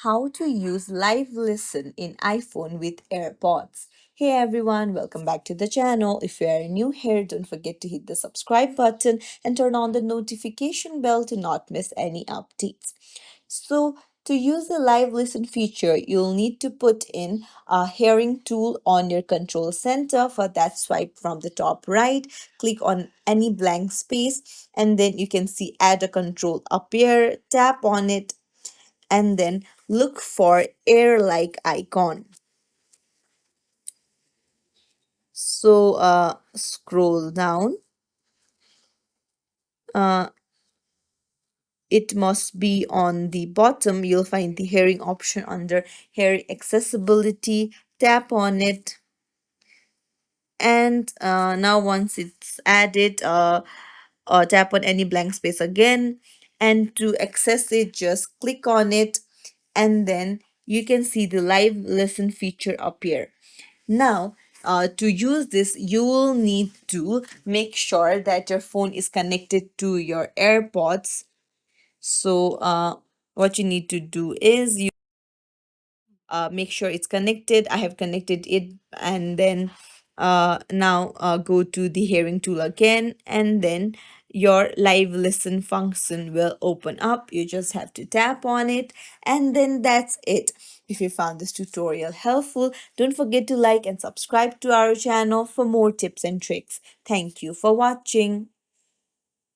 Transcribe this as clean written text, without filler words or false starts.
how to use live listen in iPhone with AirPods. Hey everyone, welcome back to the channel. If you are new here, don't forget to hit the subscribe button and turn on the notification bell to not miss any updates. So, to use the live listen feature, you'll need to put in a hearing tool on your control center. For that, swipe from the top right, click on any blank space, and then you can see add a control appear, tap on it, and then look for air like icon. So scroll down. uh, it must be on the bottom. You'll find the hearing option under hearing accessibility. Tap on it, and now once it's added, tap on any blank space again, and to access it just click on it, and then you can see the live listen feature appear. Now, to use this, you will need to make sure that your phone is connected to your AirPods. So, what you need to do is you make sure it's connected. I have connected it, and then now go to the hearing tool again, and then your live listen function will open up. You just have to tap on it, and then that's it. If you found this tutorial helpful, don't forget to like and subscribe to our channel for more tips and tricks. Thank you for watching.